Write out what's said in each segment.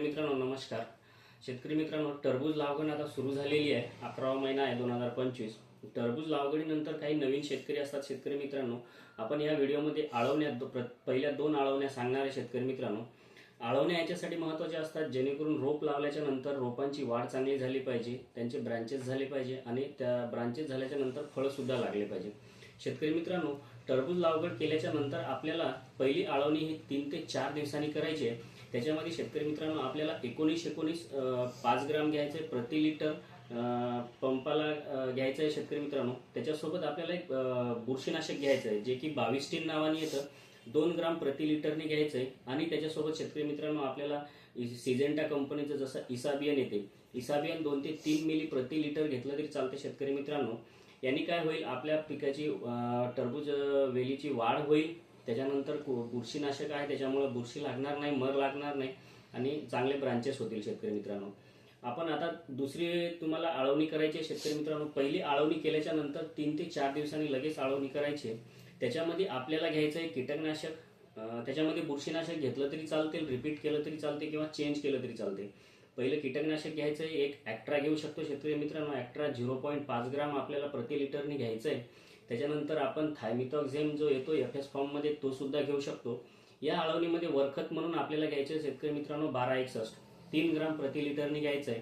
मित्रांनो नमस्कार। शेतकरी मित्रांनो, टरबूज लागवड आता सुरू झालेली आहे। 11वा महिना आहे 2025। टरबूज लागवडीनंतर काही नवीन शेतकरी असतात। शेतकरी मित्रांनो, आपण या व्हिडिओमध्ये पहिल्या दोन आळवण्या सांगणार आहे। शेतकरी मित्रांनो, आळवण्या याच्यासाठी महत्त्वाच्या असतात जेणेकरून रोप लावल्याच्या नंतर रोपांची वाढ चांगली झाली पाहिजे, त्यांचे ब्रांचेस झाले पाहिजे आणि त्या ब्रांचेस झाल्याच्या नंतर फळ सुद्धा लागले पाहिजे। शेतकरी मित्रांनो, टरबूज लागवड केल्याच्या नंतर आपल्याला पहिली आळवणी ही 3 ते 4 दिवसांनी करायची आहे। त्याच्यामध्ये शेतकरी मित्रांनो आपल्याला 19 5 ग्राम घ्यायचे प्रति लिटर पंपाला घ्यायचं आहे। शेतकरी मित्रांनो, त्याच्यासोबत आपल्याला एक बुरशीनाशक घ्यायचं आहे जे की 22 नावाने येतं। 2 ग्राम प्रति लिटरने घ्यायचं आहे आणि त्याच्यासोबत शेतकरी मित्रांनो आपल्याला सिजेंटा कंपनीचं जसं इसाबियन येते, इसाबियन 2 ते 3 मिली प्रति लिटर घेतलं तरी चालते। शेतकरी मित्रांनो, यांनी काय होईल, आपल्या पिकाची टरबूज वेलीची वाढ होईल। त्याच्यानंतर बुरशीनाशक आहे त्याच्यामुळे बुरशी लागणार नाही, मर लागणार नाही आणि चांगले ब्रांचेस होतील। शेतकरी मित्रांनो, आपण आता दुसरी तुम्हाला आळवणी करायची आहे। शेतकरी मित्रांनो, पहिली आळवणी केल्याच्या नंतर 3 ते 4 दिवसांनी लगेच आळवणी करायची आहे। त्याच्यामध्ये आपल्याला घ्यायचं आहे कीटकनाशक, त्याच्यामध्ये बुरशीनाशक घेतलं तरी चालते, रिपीट केलं तरी चालते किंवा चेंज केलं तरी चालते। पहिलं कीटकनाशक घ्यायचं आहे, एक ॲक्ट्रा घेऊ शकतो। शेतकरी मित्रांनो, ॲक्ट्रा 0.5 ग्राम आपल्याला प्रति लिटरने घ्यायचं आहे। त्याच्यानंतर आपण थायमिथॉक्झेम जो येतो FS फॉर्ममध्ये तो सुद्धा घेऊ शकतो। या आळवणीमध्ये वरखत म्हणून आपल्याला घ्यायचं आहे शेतकरी मित्रांनो 1261 3 ग्राम प्रति लिटरने घ्यायचं आहे।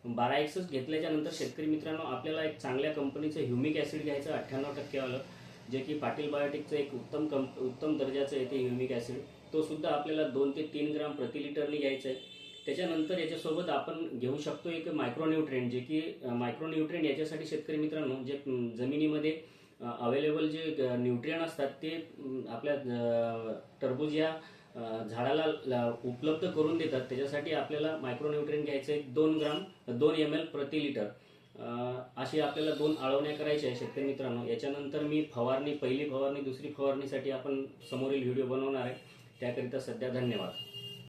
1261 घेतल्याच्या नंतर शेतकरी मित्रांनो आपल्याला एक चांगल्या कंपनीचं ह्युमिक ॲसिड घ्यायचं 98% वालं, जे की पाटील बायोटिकचं एक उत्तम दर्जाचं येते ह्युमिक ॲसिड। तो सुद्धा आपल्याला 2 ते 3 ग्राम प्रति लिटरने घ्यायचं आहे। त्याच्यानंतर याच्यासोबत आपण घेऊ शकतो एक मायक्रोन्यूट्रिएंट, जे की मायक्रोन्यूट्रिएंट याच्यासाठी शेतकरी मित्रांनो जे जमिनीमध्ये अवेलेबल जे न्यूट्रिएंट असतात ते आपल्या टरबूज या झाडाला उपलब्ध करून देतात। त्याच्यासाठी आपल्याला मायक्रोन्यूट्रिएंट घ्यायचं आहे 2 ml प्रति लिटर। अशी आपल्याला 2 आळवण्या करायच्या आहे। शेतकरी मित्रांनो, याच्यानंतर मी पहिली फवारणी दुसरी फवारणीसाठी आपण समोरील व्हिडिओ बनवणार आहे। त्याकरिता सध्या धन्यवाद।